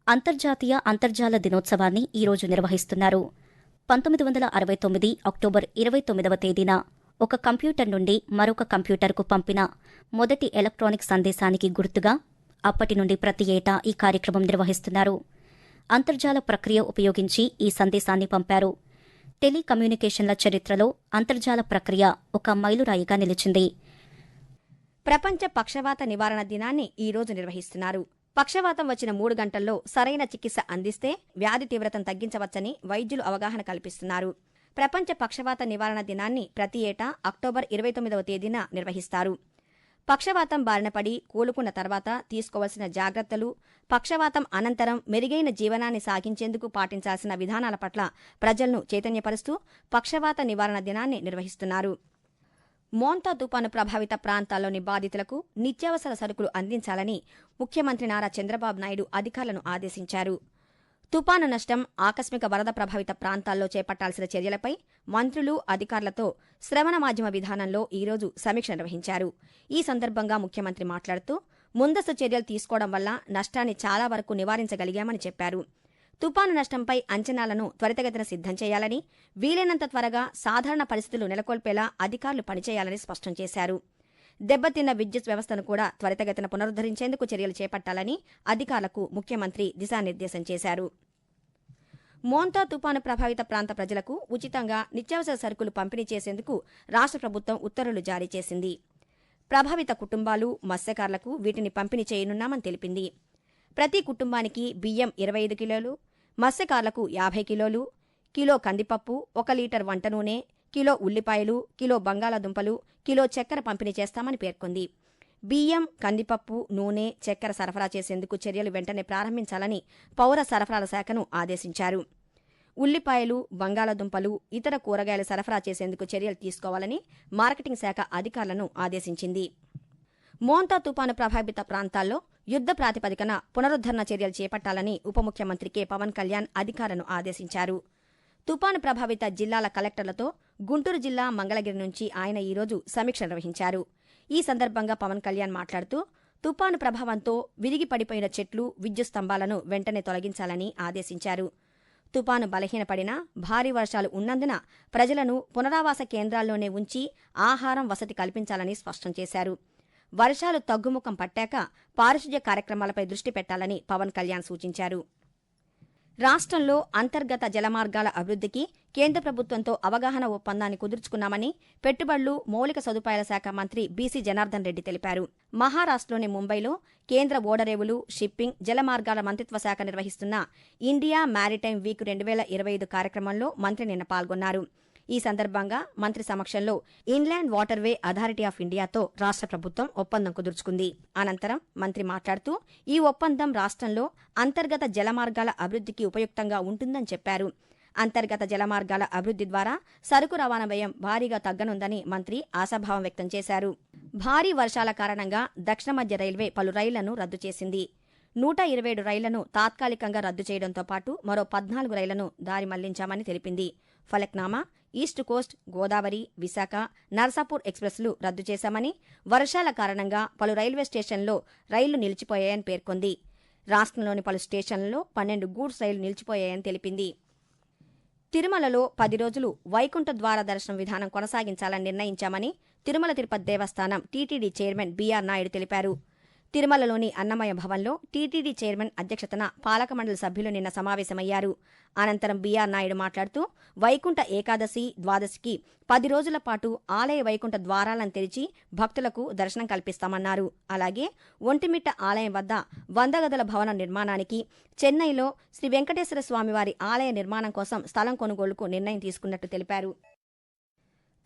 అంతర్జాతీయ అంతర్జాల దినోత్సవాన్ని ఈరోజు నిర్వహిస్తున్నారు. 1969 అక్టోబర్ 29వ తేదీన ఒక కంప్యూటర్ నుండి మరొక కంప్యూటర్కు పంపిన మొదటి ఎలక్ట్రానిక్ సందేశానికి గుర్తుగా అప్పటి నుండి ప్రతి ఏటా ఈ కార్యక్రమం నిర్వహిస్తున్నారు. అంతర్జాల ప్రక్రియ ఉపయోగించి ఈ సందేశాన్ని పంపారు. టెలికమ్యూనికేషన్ల చరిత్రలో అంతర్జాల ప్రక్రియ ఒక మైలురాయిగా నిలిచింది. ప్రపంచ పక్షవాత నివారణ దినాన్ని ఈ రోజు నిర్వహిస్తున్నారు. పక్షవాతం వచ్చిన 3 గంటల్లో సరైన చికిత్స అందిస్తే వ్యాధి తీవ్రతను తగ్గించవచ్చని వైద్యులు అవగాహన కల్పిస్తున్నారు. ప్రపంచ పక్షవాత నివారణ దినాన్ని ప్రతి ఏటా అక్టోబర్ 29వ తేదీన నిర్వహిస్తారు. పక్షవాతం బారిన పడి కోలుకున్న తర్వాత తీసుకోవాల్సిన జాగ్రత్తలు, పక్షవాతం అనంతరం మెరుగైన జీవనాన్ని సాగించేందుకు పాటించాల్సిన విధానాల పట్ల ప్రజలను చైతన్యపరుస్తూ పక్షవాత నివారణ దినాన్ని నిర్వహిస్తున్నారు. మోంతా తుపాను ప్రభావిత ప్రాంతాల్లోని బాధితులకు నిత్యావసర సరుకులు అందించాలని ముఖ్యమంత్రి నారా చంద్రబాబు నాయుడు అధికారులను ఆదేశించారు. తుపాను నష్టం, ఆకస్మిక వరద ప్రభావిత ప్రాంతాల్లో చేపట్టాల్సిన చర్యలపై మంత్రులు, అధికారులతో శ్రవణ మాధ్యమ విధానంలో ఈరోజు సమీక్ష నిర్వహించారు. ఈ సందర్భంగా ముఖ్యమంత్రి మాట్లాడుతూ ముందస్తు చర్యలు తీసుకోవడం వల్ల నష్టాన్ని చాలా వరకు నివారించగలిగామని చెప్పారు. తుపాను నష్టంపై అంచనాలను త్వరితగతిన సిద్ధం చేయాలని, వీలైనంత త్వరగా సాధారణ పరిస్థితులు నెలకొల్పేలా అధికారులు పనిచేయాలని స్పష్టం చేశారు. దెబ్బతిన్న విద్యుత్ వ్యవస్థను కూడా త్వరితగతిన పునరుద్దరించేందుకు చర్యలు చేపట్టాలని అధికారులకు ముఖ్యమంత్రి దిశానిర్దేశం చేశారు. మోంతా తుపాను ప్రభావిత ప్రాంత ప్రజలకు ఉచితంగా నిత్యావసర సరుకులు పంపిణీ చేసేందుకు రాష్ట్ర ప్రభుత్వం ఉత్తర్వులు జారీ చేసింది. ప్రభావిత కుటుంబాలు, మత్స్యకారులకు వీటిని పంపిణీ చేయనున్నామని తెలిపింది. ప్రతి కుటుంబానికి బియ్యం 25 కిలోలు, మత్స్యకారులకు 50 కిలోలు, కిలో కందిపప్పు, 1 లీటర్ వంట నూనె, కిలో ఉల్లిపాయలు, కిలో బంగాళాదుంపలు, కిలో చక్కెర పంపిణీ చేస్తామని పేర్కొంది. బియ్యం, కందిపప్పు, నూనె, చక్కెర సరఫరా చేసేందుకు చర్యలు వెంటనే ప్రారంభించాలని పౌర సరఫరాల శాఖను ఆదేశించారు. ఉల్లిపాయలు, బంగాళాదుంపలు, ఇతర కూరగాయలు సరఫరా చేసేందుకు చర్యలు తీసుకోవాలని మార్కెటింగ్ శాఖ అధికారులను ఆదేశించింది. మోంతా తుపాను ప్రభావిత ప్రాంతాల్లో యుద్ద ప్రాతిపదికన పునరుద్దరణ చర్యలు చేపట్టాలని ఉప ముఖ్యమంత్రి కె పవన్ కళ్యాణ్ అధికారులను ఆదేశించారు. తుపాను ప్రభావిత జిల్లాల కలెక్టర్లతో గుంటూరు జిల్లా మంగళగిరి నుంచి ఆయన ఈరోజు సమీక్ష నిర్వహించారు. ఈ సందర్భంగా పవన్ కళ్యాణ్ మాట్లాడుతూ తుపాను ప్రభావంతో విరిగి పడిపోయిన చెట్లు, విద్యుత్ స్తంభాలను వెంటనే తొలగించాలని ఆదేశించారు. తుపాను బలహీనపడినా భారీ వర్షాలు ఉన్నందున ప్రజలను పునరావాస కేంద్రాల్లోనే ఉంచి ఆహారం, వసతి కల్పించాలని స్పష్టం చేశారు. వర్షాలు తగ్గుముఖం పట్టాక పారిశుధ్య కార్యక్రమాలపై దృష్టి పెట్టాలని పవన్ కళ్యాణ్ సూచించారు. రాష్ట్రంలో అంతర్గత జలమార్గాల అభివృద్ధికి కేంద్ర ప్రభుత్వంతో అవగాహన ఒప్పందాన్ని కుదుర్చుకున్నామని పెట్టుబడులు, మౌలిక సదుపాయాల శాఖ మంత్రి బీసీ జనార్దన్ రెడ్డి తెలిపారు. మహారాష్ట్రలోని ముంబైలో కేంద్ర ఓడరేవులు, షిప్పింగ్, జలమార్గాల మంత్రిత్వ శాఖ నిర్వహిస్తున్న ఇండియా మ్యారిటైమ్ వీక్ 2025 కార్యక్రమంలో మంత్రి నిన్న పాల్గొన్నారు. ఈ సందర్భంగా మంత్రి సమక్షంలో ఇన్లాండ్ వాటర్వే అథారిటీ ఆఫ్ ఇండియాతో రాష్ట్ర ప్రభుత్వం ఒప్పందం కుదుర్చుకుంది. అనంతరం మంత్రి మాట్లాడుతూ ఈ ఒప్పందం రాష్ట్రంలో అంతర్గత జలమార్గాల అభివృద్ధికి ఉపయుక్తంగా ఉంటుందని చెప్పారు. అంతర్గత జలమార్గాల అభివృద్ధి ద్వారా సరుకు రవాణా వ్యయం భారీగా తగ్గనుందని మంత్రి ఆశాభావం వ్యక్తం చేశారు. భారీ వర్షాల కారణంగా దక్షిణ మధ్య రైల్వే పలు రైళ్లను రద్దు చేసింది. 127 రైళ్లను తాత్కాలికంగా రద్దు చేయడంతో పాటు మరో 14 రైళ్లను దారి మళ్లించామని తెలిపింది. ఫలక్నామా, ఈస్ట్ కోస్ట్, గోదావరి, విశాఖ, నర్సాపూర్ ఎక్స్ప్రెస్లు రద్దు చేశామని, వర్షాల కారణంగా పలు రైల్వే స్టేషన్లలో రైళ్లు నిలిచిపోయాయని పేర్కొంది. రాష్ట్రంలోని పలు స్టేషన్లలో 12 గూడ్స్ రైళ్లు నిలిచిపోయాయని తెలిపింది. తిరుమలలో 10 రోజులు వైకుంఠ ద్వార దర్శనం విధానం కొనసాగించాలని నిర్ణయించామని తిరుమల తిరుపతి దేవస్థానం టీటీడీ చైర్మన్ బీఆర్ నాయుడు తెలిపారు. తిరుమలలోని అన్నమయ భవన్లో టీటీడీ చైర్మన్ అధ్యక్షతన పాలక మండలి సభ్యులు నిన్న సమావేశమయ్యారు. అనంతరం బీఆర్ నాయుడు మాట్లాడుతూ వైకుంఠ ఏకాదశి, ద్వాదశికి 10 రోజుల పాటు ఆలయ వైకుంఠ ద్వారాలను తెరిచి భక్తులకు దర్శనం కల్పిస్తామన్నారు. అలాగే ఒంటిమిట్ట ఆలయం వద్ద 100 గదుల భవనం నిర్మాణానికి, చెన్నైలో శ్రీ వెంకటేశ్వర స్వామివారి ఆలయ నిర్మాణం కోసం స్థలం కొనుగోలుకు నిర్ణయం తీసుకున్నట్టు తెలిపారు.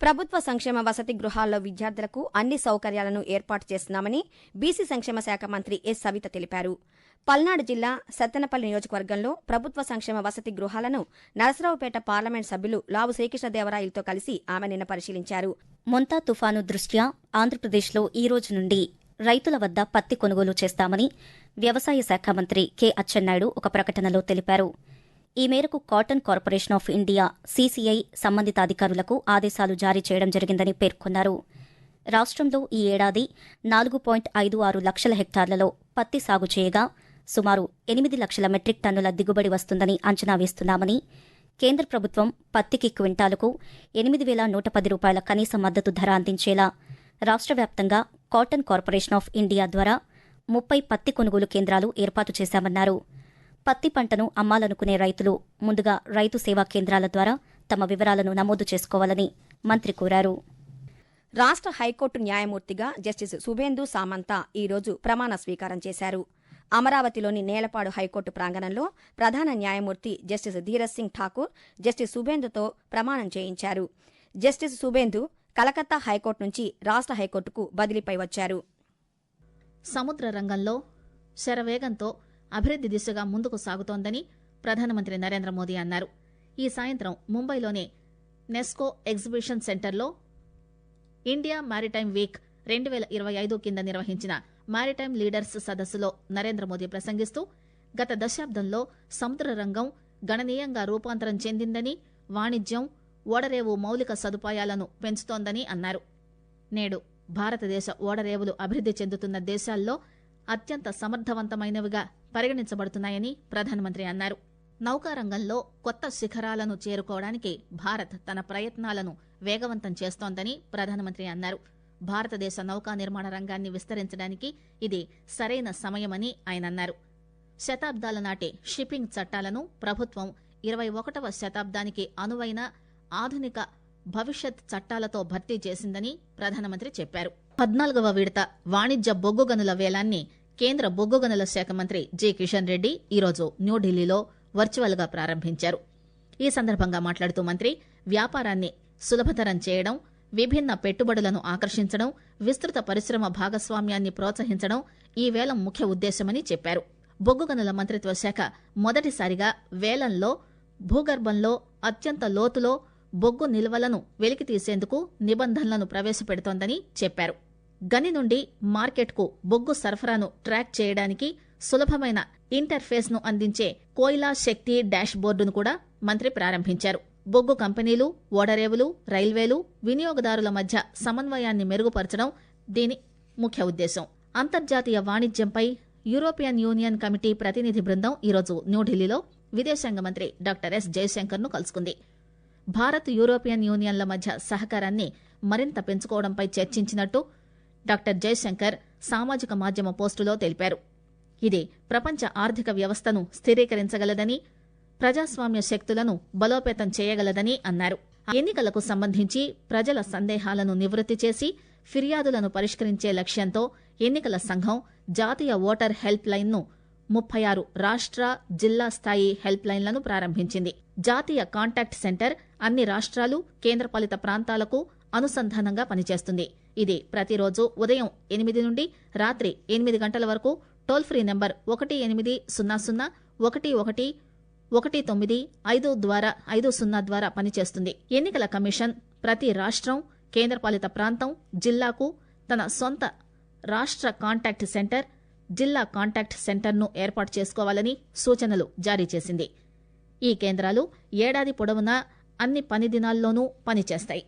ప్రభుత్వ సంక్షేమ వసతి గృహాల్లో విద్యార్థులకు అన్ని సౌకర్యాలను ఏర్పాటు చేస్తున్నామని బీసీ సంక్షేమ శాఖ మంత్రి ఎస్ సవిత తెలిపారు. పల్నాడు జిల్లా సత్తెనపల్లి నియోజకవర్గంలో ప్రభుత్వ సంక్షేమ వసతి గృహాలను నరసరావుపేట పార్లమెంట్ సభ్యులు లావు శ్రీకృష్ణదేవరాయలతో కలిసి ఆమె నిన్న పరిశీలించారు. మొంతా తుఫాను దృష్ట్యా ఆంధ్రప్రదేశ్లో ఈ రోజు నుండి రైతుల వద్ద పత్తి కొనుగోలు చేస్తామని వ్యవసాయ శాఖ మంత్రి కె అచ్చెన్నాయుడు ఒక ప్రకటనలో తెలిపారు. ఈ మేరకు cotton corporation of India CCI సంబంధిత అధికారులకు ఆదేశాలు జారీ చేయడం జరిగిందని పేర్కొన్నారు. రాష్ట్రంలో ఈ ఏడాది 4.56 లక్షల హెక్టార్లలో పత్తి సాగు చేయగా సుమారు 8 లక్షల మెట్రిక్ టన్నుల దిగుబడి వస్తుందని అంచనా వేస్తున్నామని, కేంద్ర ప్రభుత్వం పత్తికి క్వింటాలుకు 8,110 రూపాయల కనీస మద్దతు ధర అందించేలా రాష్ట్ర వ్యాప్తంగా కాటన్ కార్పొరేషన్ ఆఫ్ ఇండియా ద్వారా 30 పత్తి కొనుగోలు కేంద్రాలు ఏర్పాటు చేశామన్నారు. పత్తి పంటను అమ్మాలనుకునే రైతులు ముందుగా రైతు సేవా కేంద్రాల ద్వారా తమ వివరాలను నమోదు చేసుకోవాలని మంత్రి కోరారు. రాష్ట్ర హైకోర్టు న్యాయమూర్తిగా జస్టిస్ సుబేందు సామంత ఈరోజు ప్రమాణ స్వీకారం చేశారు. అమరావతిలోని నేలపాడు హైకోర్టు ప్రాంగణంలో ప్రధాన న్యాయమూర్తి జస్టిస్ ధీరజ్ సింగ్ ఠాకూర్ జస్టిస్ సుబేందుతో ప్రమాణం చేయించారు. జస్టిస్ సుబేందు కలకత్తా హైకోర్టు నుంచి రాష్ట్ర హైకోర్టుకు బదిలీపై వచ్చారు. సముద్ర రంగంలో శరవేగంతో అభివృద్ది దిశగా ముందుకు సాగుతోందని ప్రధానమంత్రి నరేంద్ర మోదీ అన్నారు. ఈ సాయంత్రం ముంబైలోని నెస్కో ఎగ్జిబిషన్ సెంటర్లో ఇండియా మారిటైమ్ వీక్ 2025 కింద నిర్వహించిన మారిటైమ్ లీడర్స్ సదస్సులో నరేంద్ర మోదీ ప్రసంగిస్తూ గత దశాబ్దంలో సముద్ర రంగం గణనీయంగా రూపాంతరం చెందిందని, వాణిజ్యం, ఓడరేవు మౌలిక సదుపాయాలను పెంచుతోందని అన్నారు. నేడు భారతదేశ ఓడరేవులు అభివృద్ది చెందుతున్న దేశాల్లో అత్యంత సమర్థవంతమైనవిగా పరిగణించబడుతున్నాయని ప్రధానమంత్రి అన్నారు. నౌకారంగంలో కొత్త శిఖరాలను చేరుకోవడానికి భారత్ తన ప్రయత్నాలను వేగవంతం చేస్తోందని ప్రధానమంత్రి అన్నారు. భారతదేశ నౌకా నిర్మాణ రంగాన్ని విస్తరించడానికి ఇది సరైన సమయమని ఆయన అన్నారు. శతాబ్దాల నాటి షిప్పింగ్ చట్టాలను ప్రభుత్వం 21వ శతాబ్దానికి అనువైన ఆధునిక భవిష్యత్ చట్టాలతో భర్తీ చేసిందని ప్రధానమంత్రి చెప్పారు. 14వ విడత వాణిజ్య బొగ్గు గనుల వేలాన్ని కేంద్ర బొగ్గు గనుల శాఖ మంత్రి జి కిషన్ రెడ్డి ఈరోజు న్యూఢిల్లీలో వర్చువల్ గా ప్రారంభించారు. ఈ సందర్భంగా మాట్లాడుతూ మంత్రి వ్యాపారాన్ని సులభతరం చేయడం, విభిన్న పెట్టుబడులను ఆకర్షించడం, విస్తృత పరిశ్రమ భాగస్వామ్యాన్ని ప్రోత్సహించడం ఈ వేలం ముఖ్య ఉద్దేశమని చెప్పారు. బొగ్గు గనుల మంత్రిత్వ శాఖ మొదటిసారిగా వేలంలో భూగర్భంలో అత్యంత లోతులో బొగ్గు నిల్వలను వెలికితీసేందుకు నిబంధనలను ప్రవేశపెడుతోందని చెప్పారు. గని నుండి మార్కెట్కు బొగ్గు సరఫరాను ట్రాక్ చేయడానికి సులభమైన ఇంటర్ఫేస్ ను అందించే కోయిలా శక్తి డాష్ బోర్డును కూడా మంత్రి ప్రారంభించారు. బొగ్గు కంపెనీలు, ఓడరేవులు, రైల్వేలు, వినియోగదారుల మధ్య సమన్వయాన్ని మెరుగుపరచడం దీని ముఖ్య ఉద్దేశం. అంతర్జాతీయ వాణిజ్యంపై యూరోపియన్ యూనియన్ కమిటీ ప్రతినిధి బృందం ఈరోజు న్యూఢిల్లీలో విదేశాంగ మంత్రి డాక్టర్ ఎస్ జయశంకర్ ను కలుసుకుంది. భారత్, యూరోపియన్ యూనియన్ల మధ్య సహకారాన్ని మరింత పెంచుకోవడంపై చర్చించినట్టు డాక్టర్ జయశంకర్ సామాజిక మాధ్యమ పోస్టులో తెలిపారు. ఇది ప్రపంచ ఆర్థిక వ్యవస్థను స్థిరీకరించగలదని, ప్రజాస్వామ్య శక్తులను బలోపేతం చేయగలదని అన్నారు. ఎన్నికలకు సంబంధించి ప్రజల సందేహాలను నివృత్తి చేసి ఫిర్యాదులను పరిష్కరించే లక్ష్యంతో ఎన్నికల సంఘం జాతీయ ఓటర్ హెల్ప్ లైన్ ను 36 రాష్ట్ర, జిల్లా స్థాయి హెల్ప్ లైన్లను ప్రారంభించింది. జాతీయ కాంటాక్ట్ సెంటర్ అన్ని రాష్ట్రాలు, కేంద్రపాలిత ప్రాంతాలకు అనుసంధానంగా పనిచేస్తుంది. ఇది ప్రతిరోజు ఉదయం 8 నుండి రాత్రి 8 గంటల వరకు టోల్ ఫ్రీ నెంబర్ 1800-1119-50 ద్వారా పనిచేస్తుంది. ఎన్నికల కమిషన్ ప్రతి రాష్ట్రం, కేంద్రపాలిత ప్రాంతం, జిల్లాకు తన సొంత రాష్ట్ర కాంటాక్ట్ సెంటర్, జిల్లా కాంటాక్ట్ సెంటర్ను ఏర్పాటు చేసుకోవాలని సూచనలు జారీ చేసింది. ఈ కేంద్రాలు ఏడాది పొడవునా అన్ని పని దినాల్లోనూ పనిచేస్తాయి.